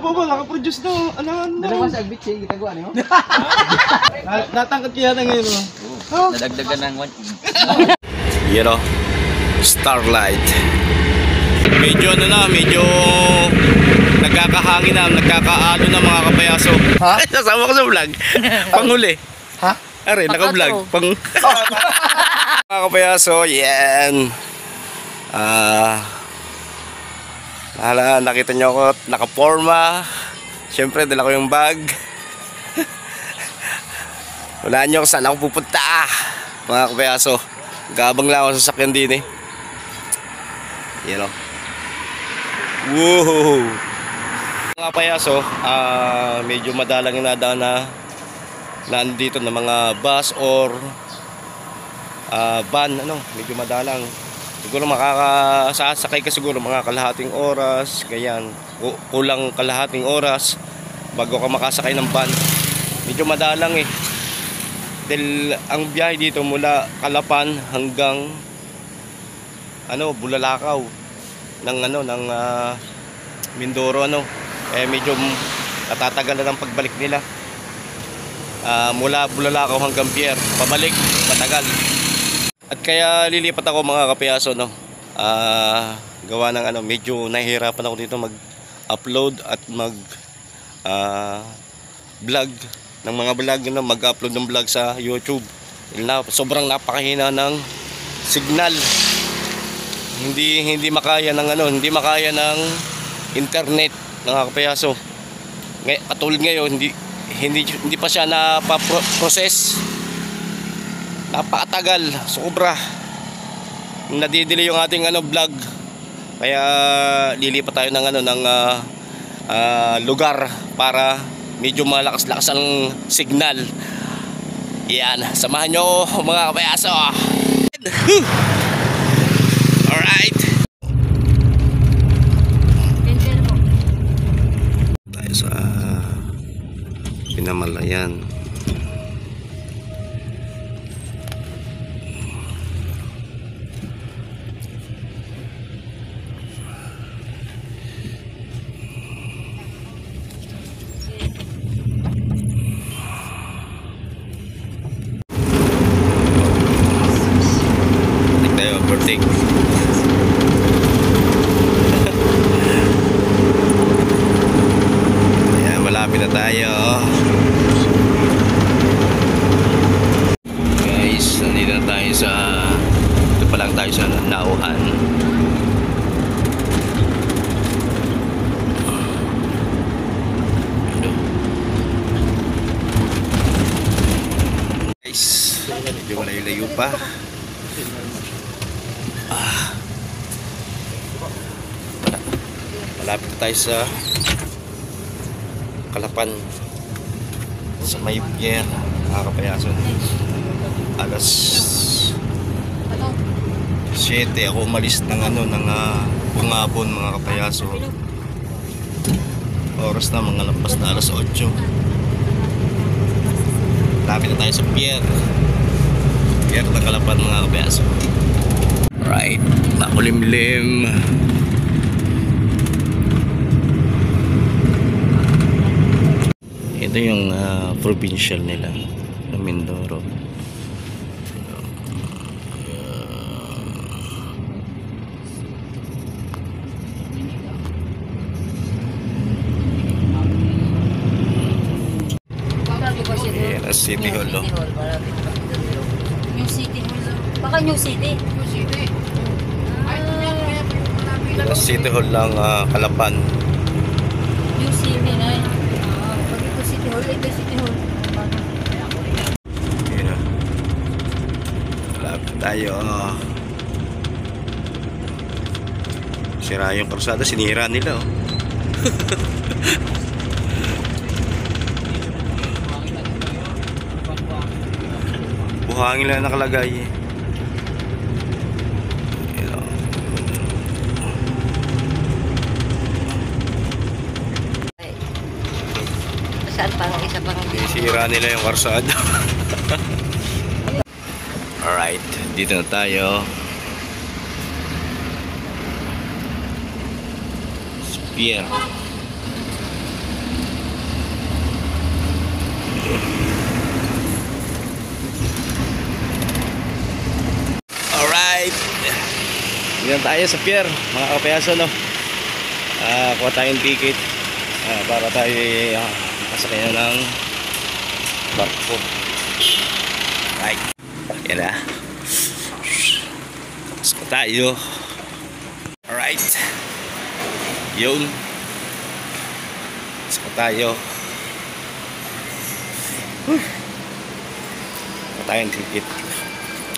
po, nakaproduce na. Alam na. Dalawa sa agbit siya, gitagawa niyo? Natangkat kaya na ngayon. Nadagdagan ng 1. You know, starlight. Medyo ano na, medyo nagkakahangin na, nagkakaalo na mga kapayaso. Ha? Nasama ko sa vlog. Panghuli. Ha? Are, naka-vlog. Mga kapayaso, yan. Nakita nyo ako, naka-forma. Siyempre, dala ko yung bag. Wala nyo kung saan ako pupunta. Mga kapayaso, gabang lang ako sa sakyan din eh. You know. Woohoo! Mga kapayaso, medyo madalang yung nadaan na nandito na mga bus or van, medyo madalang. Siguro makakasakay ka siguro mga kalahating oras, ganyan. Kulang kalahating oras bago ka makasakay ng van. Medyo madalang eh. Dahil ang biyahe dito mula Calapan hanggang Bulalakaw ng Mindoro medyo natatagal na ng pagbalik nila. Mula Bulalakaw hanggang Pier, pabalik matagal. At kaya lilipat ako mga kapayaso gawa ng medyo nahihirapan ako dito mag-upload at vlog ng mga vlog mag-upload ng vlog sa YouTube. Sobrang napakahina ng signal. Hindi makaya ng internet mga kapayaso. Katulad ngayon hindi pa siya na-process. Napakatagal, sobra. Nadidili yung ating vlog. Kaya lilipat tayo ng lugar para medyo malakas-lakas ang signal. Yan, samahan nyo mga kapayaso. Alright. Tayo sa Pinamalayan. Overtake. Ayan, malapit na tayo. Guys, nandito na tayo ito pa lang tayo sa Nauhan. Guys, medyo malayo-layo pa. Malapit na tayo sa Calapan, sa may Pier, mga kapayaso. Alas 7 ako umalis ng Bungabon mga kapayaso. Oras na mga lampas na alas 8. Malapit na tayo sa Pier ng Calapan mga kapayaso. Right, makulimlim. Ito yung provincial nila ng Mindoro. Ayan, City Hall. New City Hall. Baka New City. City Hall lang, Calapan. New City na yun. Pag ito City Hall, ito City Hall. Ayan na. Malapit tayo. Sira yung karsada, sinira nila buhangin lang nakalagay. Saan pa ang isa pang sira nila yung karsada. Alright, dito na tayo. Pier. Yan tayo sa pier, mga kapayaso, no? Kuha tayong ticket para tayo masakay na ng barko. Right. Yan na. Masakay tayo. Alright. Yun. Masakay tayo. Kuha tayong ticket,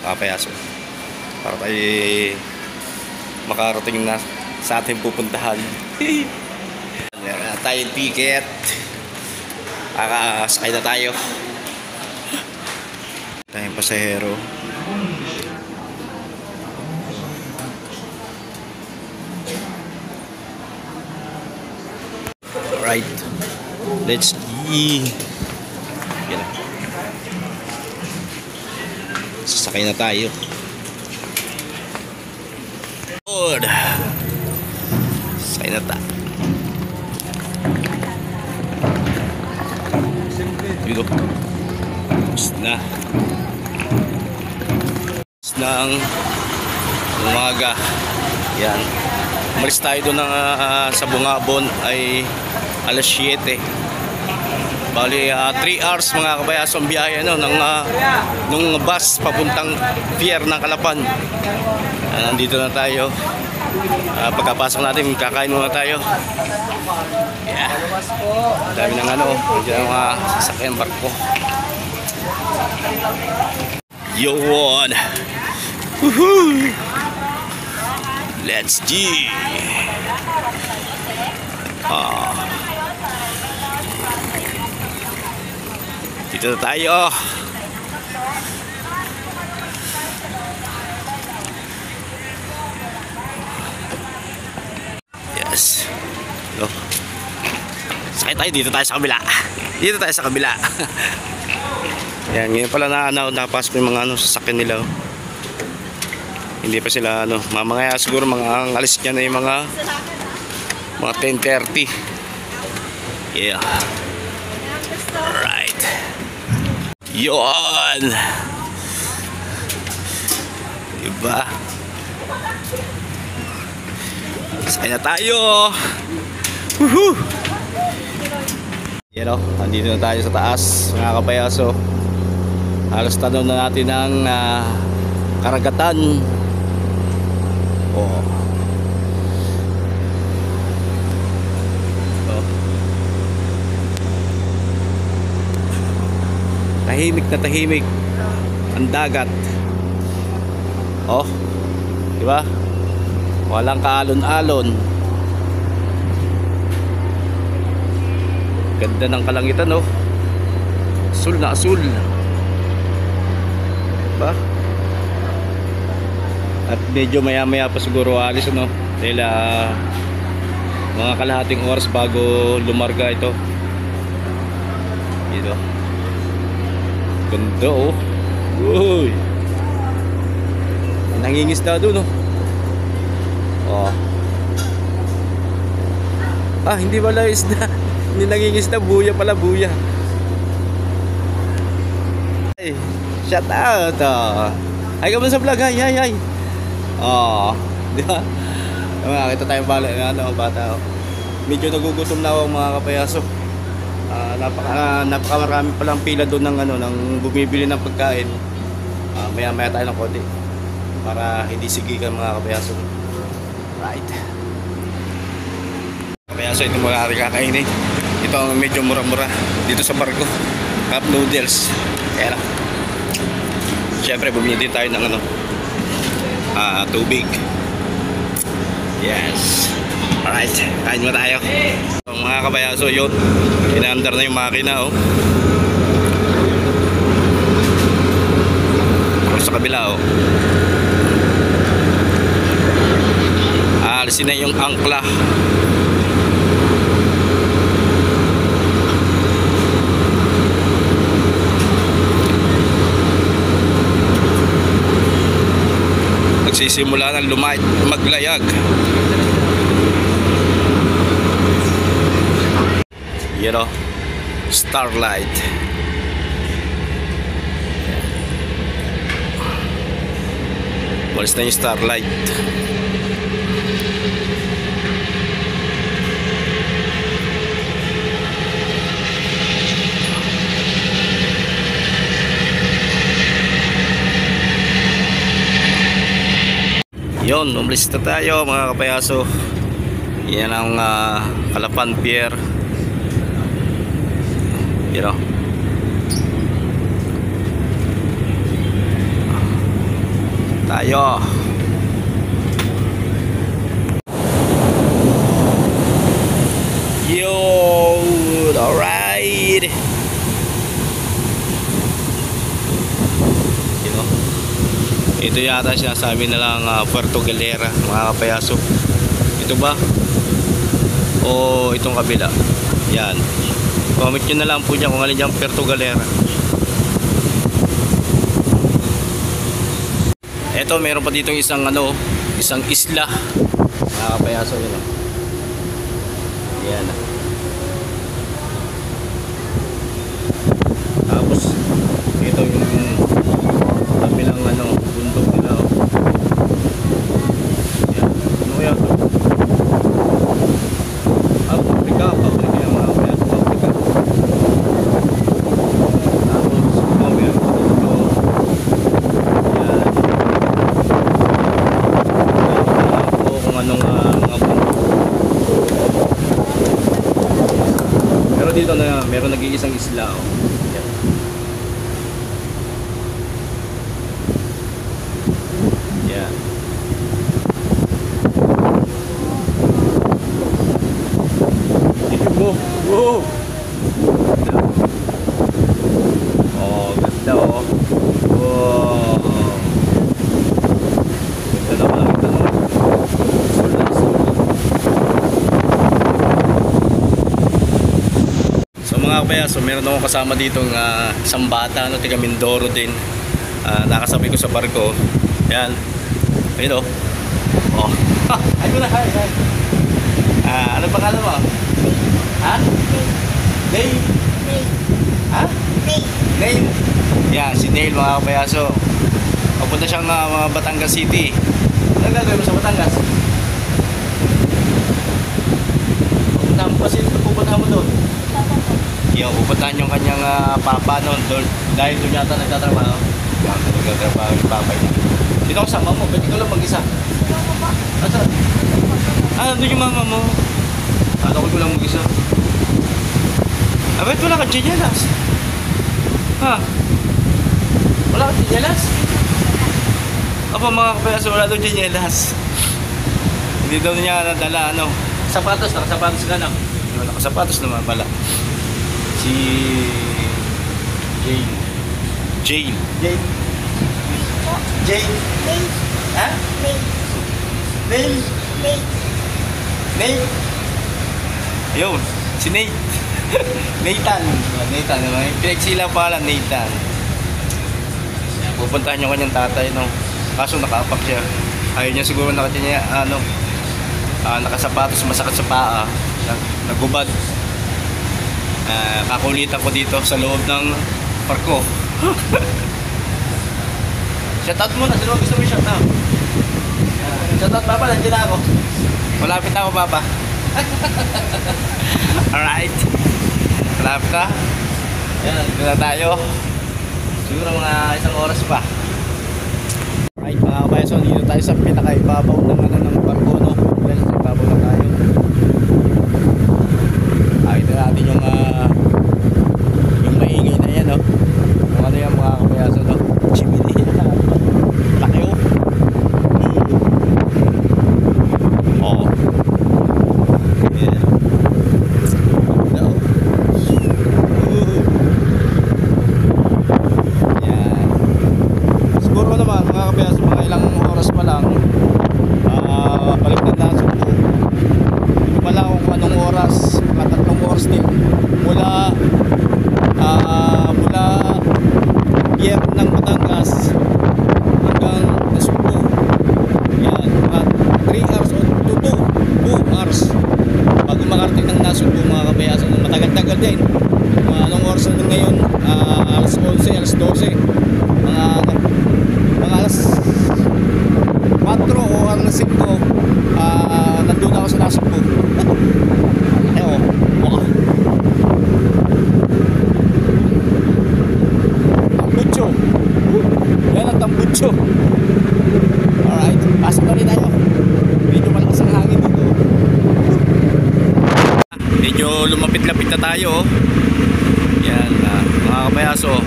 mga kapayaso, para tayo makarating na sa ating pupuntahan. Meron na tayong ticket. Sakay na tayo. Tayong pasahero. Right. Let's go. Yan. Sasakay na tayo. Good. Sakay na tayo. Dito. Tapos na. Tapos na ang umaga. Yan. Umalis tayo doon sa Bungabon ay alas 7. Bali 3 hours mga kabayaso ang biyahe nung bus papuntang pier ng Calapan. Nandito na tayo. Pagkapasok natin kakain muna tayo. Yeah. Dami ng nandiyan ang mga sasakyan barko. Yun. Woohoo! Let's go. Dito na tayo. Yes. No. Sakay tayo, dito tayo sa kabila. Dito tayo sa kabila. Yan, ngayon pala napasok yung mga sasakyan nila. Hindi pa sila mamaya siguro mga ang alis niya na yung mga 10:30. Yeah. Alright. Yun. Diba? Sakay na tayo. Woohoo! Yan o, nandito na tayo sa taas mga kapayaso. Halos tanong na natin ang karagatan. Tahimik na tahimik ang dagat. Di ba? Walang kaalon-alon. Ganda ng kalangitan, Asul na asul. Diba? At medyo maya-maya pa siguro alis, dahil mga kalahating oras bago lumarga ito. Dito. Ganda, Uy. Nangingisda doon, hindi pala isda. Hindi nangingisda, buya pala, buya. Ay, shout out. Ay ka man sa vlog, hi. Di ba? Makakita tayo bata. Medyo nagugutom na ako mga kapayaso. Napakamarami palang pila doon ng bumibili ng pagkain. Maya tayo ng konti para hindi sigikan mga kapayaso. Right. Kapayaso, ito mga kakainin. Ito ang medyo mura-mura dito sa barko. Cup noodles. Kaya lang. Siyempre bumili din tayo ng tubig. Yes. Alright, kain mo tayo. Mga kabayaso, yun. Inaandar na yung makina, sa kabila, alisin na yung angkla. Nagsisimula ng maglayag. Starlight. Walis na yung starlight. Yun, umalis na tayo mga kapayaso. Yan ang Calapan Pier. You know. Tayo. Yo, alright. You know. Ito yata sinasabi na lang Puerto Galera mga kapayaso. Ito ba? O itong kabila? Yan. Comment nyo na lang po dyan kung alin dyan Puerto Galera. Ito meron pa dito isang isang isla mga kapayaso yun. Yan. Tapos ito yung kabilang bundok nila. Yan. Ano kaya ito? Paprika yung mga kapayaso. Paprika. Tapos meron pa dito. Kung anong mga bundok. Pero dito na meron nag-iisang isla. Yan. Yan. Ito mo. Wow. Oh, ganda oh. Wow. Ganda naman ito no. So mga kapayaso, meron akong kasama ditong isang bata, taga Mindoro din. Nakasabay ko sa barko. Yan. Ayun oh. Oh. Ayun na, hi. Ano pangalan mo? Ha? Neil. Ha? Neil. Yan, si Neil mga kapayaso. Papunta siyang Batangas City. Ano gagawin mo sa Batangas? Pupuntahan mo doon. Yung pupuntahan yung kanyang papa noon doon. Dahil doon yata nagtatrabaho. Nagtatrabaho yung papa niya. Dito ako sama mo, pwede ko lang mag-isa. Asa? Doon yung mama mo. Ako ko lang mag-isa. Ba't wala ka tsinelas? Ha? Wala ka tsinelas? Apa mga kapayaso, wala doon tsinelas. Hindi daw niya nadala sapatos, nakasapatos ka na. Nakasapatos naman pala. Si Jane. Ha? Neil. Yun, si Nate. Nathan. Pinagsila pa lang, Nathan. Pupuntahan yung kanyang tatay, no? Kaso nakaapak siya. Ayaw niya siguro nakasapatos, masakit sa paa. Nagubad. Kakulitan ko dito sa loob ng parko. Shoutout muna, sino gusto mo i-shoutout? Shoutout papa, nandiyan na ako. Malapit na ako papa. Alright. Malapit na. Yan, dito na tayo. Siguro mga isang oras pa. Alright mga kapayaso, dito tayo sa pinakaibabaw ng barko, no? Dahil sa ibabaw na tayo. Nakita natin yung maingay na yan, no? Kung ano yung mga kapayaso, no? Chimney. Laki oh. Oo. Yeah. No. Yan. Siguro naman mga kapayaso, mga ilang oras pa lang balik na naso po. Hindi pa lang kung anong oras, mga 3 oras din mula pier ng Batangas hanggang Nasugbu. Yan, mga 3 hours o 2 hours bago makarating ng Nasugbu mga kapayaso. Matagal-tagal din. Anong oras na ngayon? Alas 11, alas 12. Mga alas 4 o alas 5 nandun ako sa Nasugbu. Ayun, wow. Tambucho. Yan ang tambucho. Alright, pasok na rin tayo. Lapit-lapit na tayo. Yan, mga kapayaso.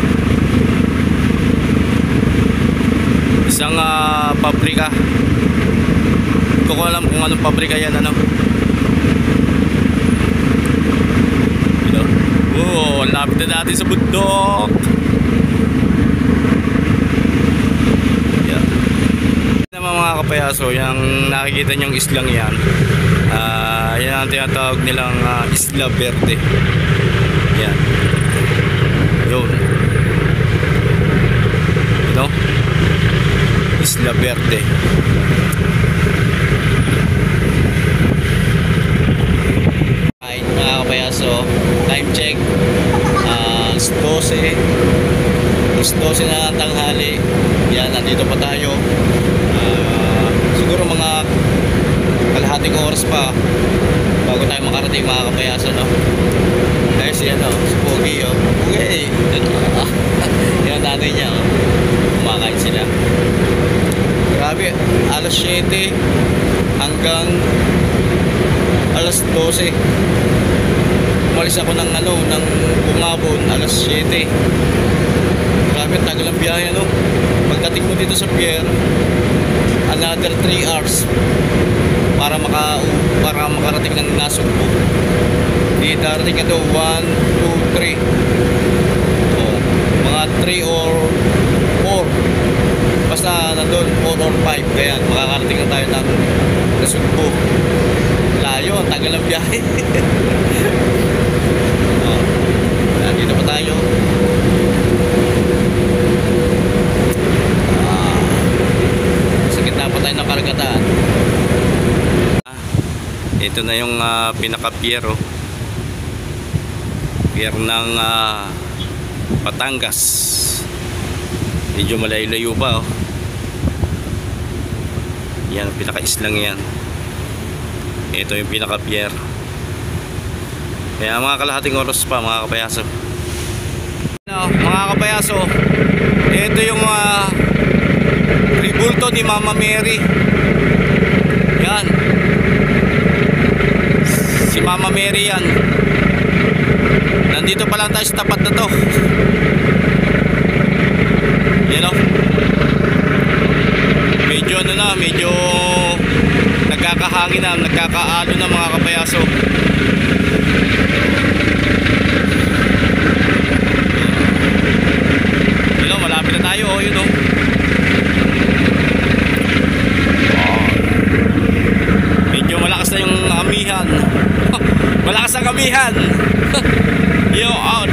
Isang pabrika. Hindi ko alam kung anong pabrika yan, ano. Oh, lapit na natin sa bundok. Yan. Naman mga kapayaso, yung nakikita nyong islang yan, yan ang tinatawag nilang Isla Verde. Yan. Yun. Ito. Isla Verde. Ay, mga kapayaso, time check. 12 na tanghali. Yan, nandito pa tayo. Siguro mga kalahating oras pa bago tayo makarating, mga kapayaso, no? Dahil si Pogi, Pogi. Yan natin niya, kumakain sila. Grabe, alas 7 hanggang alas 12. Umalis ako ng bumabon alas 7. Grabe, tagal ang biyahe, no? Pagdating mo dito sa pier, another 3 hours para makarating ng Nasugbu. Di darating ka to 1, 2, 3. Mga 3 or 4. Basta nandun 4 or 5. Kaya makakarating na tayo ng Nasugbu. Layo, ang tagal ang biyahe. Nandito pa tayo. Sa gitna pa tayo ng karagatan. Ito na yung pinaka-pier, pier ng Batangas. Medyo malayo-layo pa, yan ang pinaka-islang yan. Ito yung pinaka-pier. Kaya mga kalahating oras pa, mga kapayaso. Mga kapayaso, ito yung tribulto ni Mama Mary. Yan, si Mama Mary yan. Nandito pa lang tayo sa tapat na to. Yan, medyo medyo nagkakahangin na, nagkakaalo na, mga kapayaso. Malapit na tayo, yun, medyo malakas na yung amihan. Malakas ang amihan. Yo, out.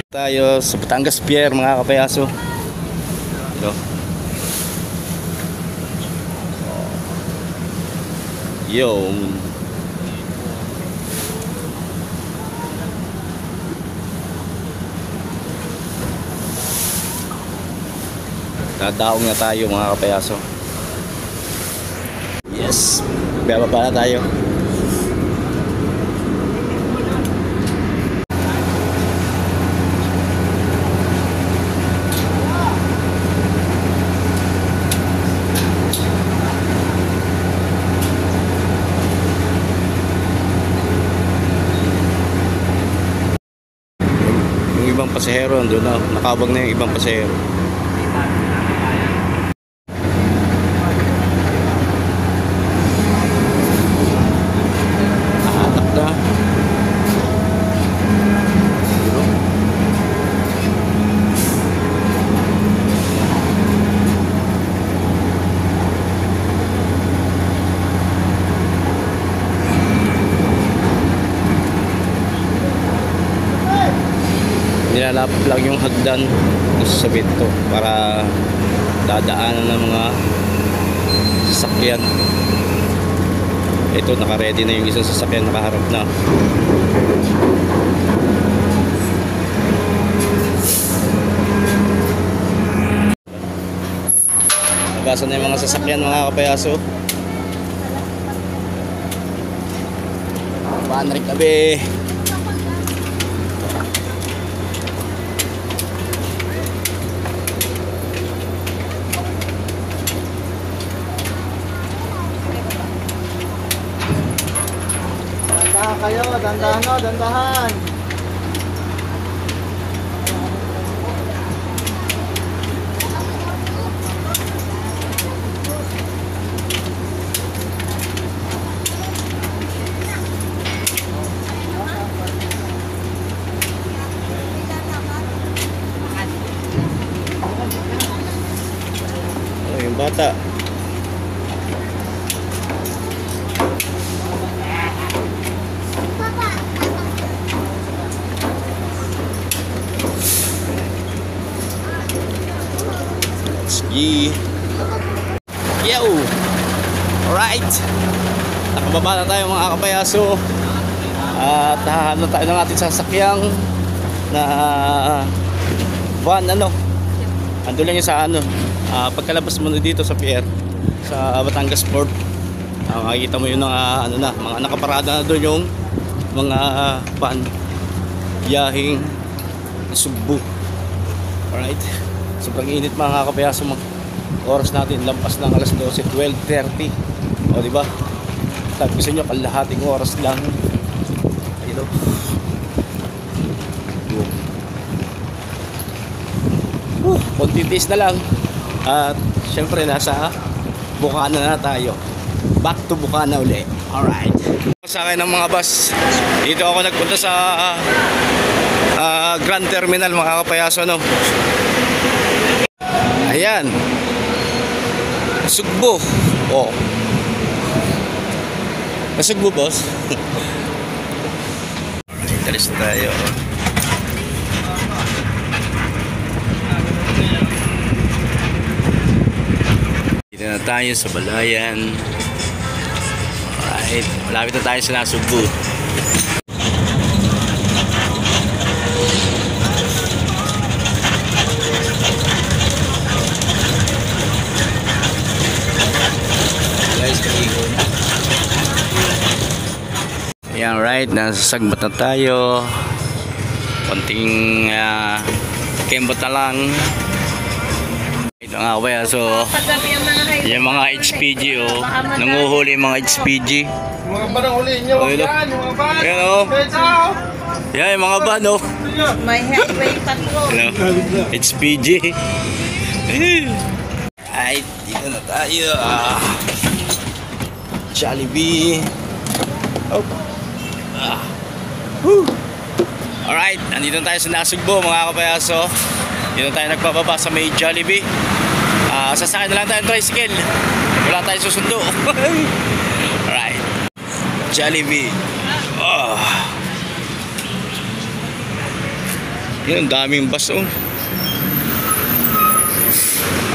Tayo sa Batangas Pier, mga kapayaso. Ito. Yo. Dadaong na tayo, mga kapayaso. Yes, bababa na tayo. Yung ibang pasahero nandun na, nakabag na yung ibang pasahero. Nilalapit lang yung hagdan sa Bento para dadaanan ng mga sasakyan. Ito, naka-ready na yung isang sasakyan, nakaharap na. Nagasan na yung mga sasakyan, mga kapayaso. Panrik tabi. Dandahan kayo, dandahan o, dandahan. Oh, yung bata. Sige. Yo! Alright! Nakababa na tayo mga kapayaso. At hahanap tayo ng ating sasakyang na van, ano? Ando lang yung sa ano. Pagkalabas mo na dito sa pier, sa Batangas Port, makikita mo yung ano na, mga nakaparada na doon yung mga van biyaheng Subo. Alright. Sobrang init mga kapayaso, oras natin lampas ng alas 12, 12:30. O diba? Sabi ko sa inyo, kalahating oras lang. Ayun o. Konting tiis na lang. At syempre nasa Bukana na tayo. Back to Bukana uli. Alright. Sa akin ng mga bus, dito ako nagpunta sa Grand Terminal mga kapayaso, no? Ayan. Sugbo. Oh. Nasugbo, boss. Talis na tayo. Dito na tayo sa Balayan. Alright. Malapit na tayo sa Nasugbo. Ayan, right, nasa Sagbat na tayo. Konting kembot na lang. Ito nga kaya, so yung mga HPG, oh, nanguhuli yung mga HPG. Mga barang uli nyo, Oh, yan, yung mga ban. Ayan, oh. Yan, yung mga ban, oh. May headway patrol. Ano? HPG. Ay, dito na tayo. Jollibee. Oh. Alright, nandito tayo sa Nasugbo mga kapayaso. Dito tayo nagpababa sa may Jollibee. Sasakay na lang tayo ng tricycle. Wala tayong susundo. Alright, Jollibee. Oh. Yun, daming bus, oh.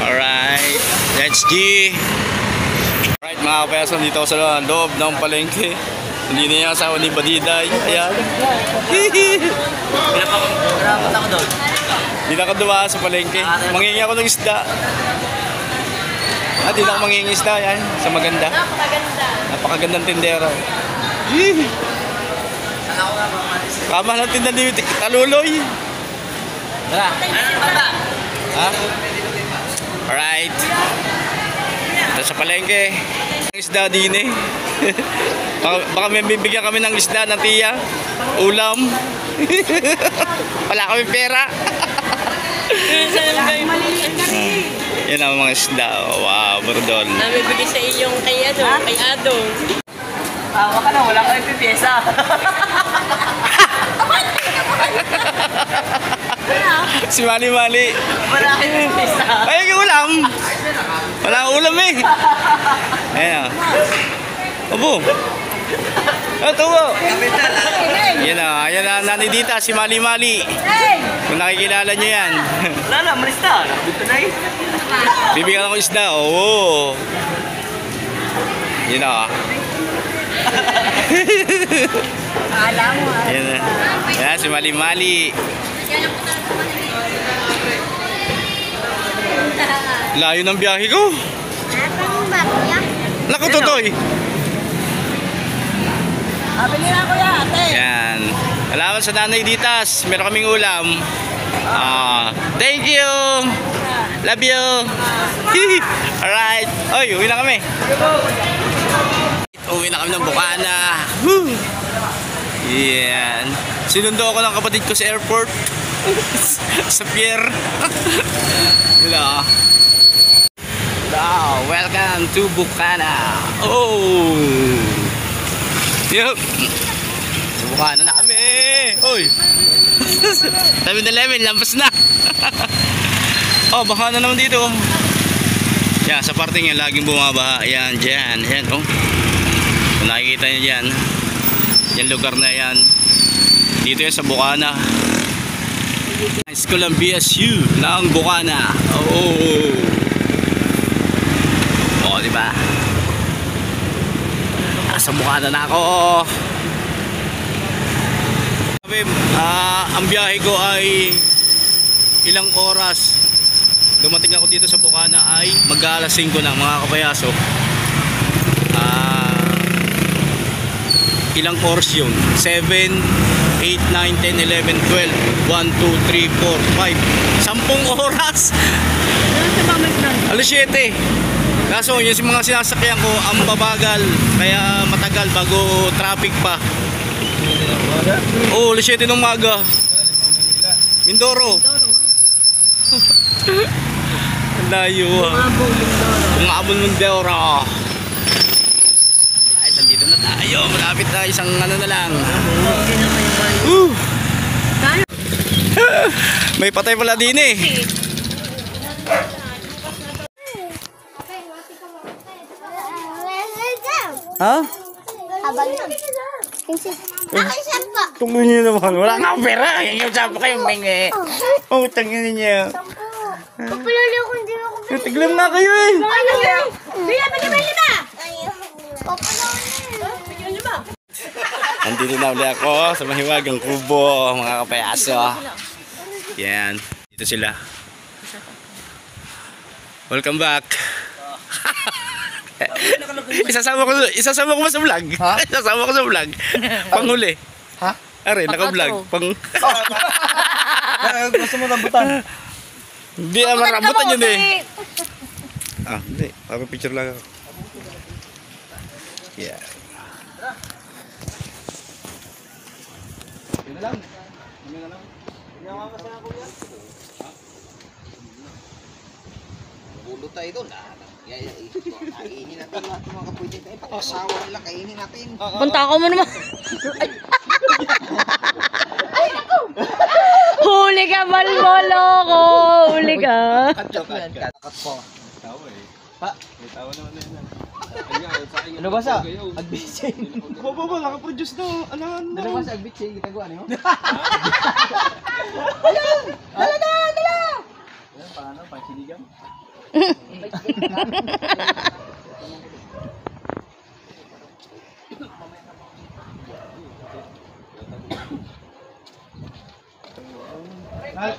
Alright, let's G. Alright mga kapayaso, dito ako sa loob ng palengke. Hindi na yung asawa ni Badiday. Ayan. Pinapakot ako doon. Hindi na ako dumaan sa palengke. Mangingi ako ng isda. Hindi na ako mangingi isda. Yan, sa maganda. Napakaganda. Napakagandang tindero. Kama ng tinda ni Taluloy. Tara. Ha? Alright. Ito sa palengke. Isda din eh. Baka may bibigyan kami ng isda ng tiya. Ulam. Wala kami pera. Yan ang mga isda. Wow, burdol. Nabibigay sa iyong kay Adong. Tawa ka na, wala kang pipiyesa. Si Mali-Mali. Wala kang pipiyesa. Ay, yung ulam. Wala kang ulam eh. Ayan o. Opo. Ito po. Yan na. Ayan na, Nani Dita, si Mali-Mali. Kung nakikilala nyo yan. Wala na, malis na. Dito na eh. Bibigyan ako isda. Oo. Yan na. Alam mo. Yan na. Yan, si Mali-Mali. Layo ng biyahe ko. Naku, Totoy. Abili na kuya, ate. Yan. Salamat sa Nanay Ditas. Meron kaming ulam. Thank you. Love you. Alright. Oy, uwi na kami. Uwi na kami ng Bukana. Woo. Yan. Sinundo ako ng kapatid ko sa airport. Sa pier. Hello. Hello. Welcome to Bukana. Oh. Yup. Sa Bukana na kami. Hoy. 7-Eleven, lampas na. Oh, baha na naman dito. Yan, sa parting yan, laging bumabaha. Yan, dyan. Yan, oh. Kung nakikita nyo dyan. Yan lugar na yan. Dito yan sa Bukana. High School ng BSU ng Bukana. Oh. Oh, diba? Nasa Bukana na ako. Ang biyahe ko ay ilang oras. Dumating ako dito sa Bukana ay mag-aalas 5 na mga kapayasok. Ilang oras yun? 7, 8, 9, 10, 11, 12 1, 2, 3, 4, 5 10 oras. Alas 7. Kaso yung mga sinasakyan ko ang babagal, kaya matagal bago traffic pa. Oh, alas 7 ng umaga. Mindoro. Ang layo ah. Umabol Mindoro. Ay, nandito na tayo. Malapit na isang ano na lang. May patay pala din eh. Ha? Abang yun. Tunggu nyo naman. Wala nga akong pera. Yung sapo kayong bengi. Oh, tangin niyo. Papalala ko hindi ako. Tiglam nga kayo eh. Ano yun? Bigyan mo naman lima. Papalala na. Andito na ulit ako sa mahiwagang kubo, mga kapayaso. Yan. Dito sila. Welcome back. Isasama ko ba sa vlog? Ha? Isasama ko sa vlog. Panghuli. Ha? Are, naka-vlog. Gusto mo rambutan? Hindi naman rambutan yun eh. Ah, hindi. Picture lang ako. Yeah. Yun na lang. Yun na lang. Bulo tayo doon. Kainin natin lahat ng mga kapwede tayo. Pag-asawa nila, kainin natin. Punta ko mo naman. Huli ka, Balbolo ko. Huli ka. Kakat po. Tawa eh. Ha? May tawa naman na yun. Ano ba sa? Agbitsin. Baba, nakaproduce na. Ano? Ano ba sa agbitsin? Gitagawa niyo? Paano? Pansiligang?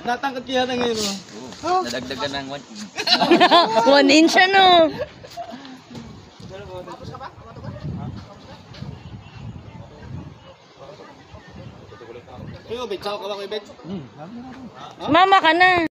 Natangkat kaya na ngayon. Nadagdagan ng 1 inch ano. Kayo, Bet. Saka ka ba kayo, Bet? Mama ka na.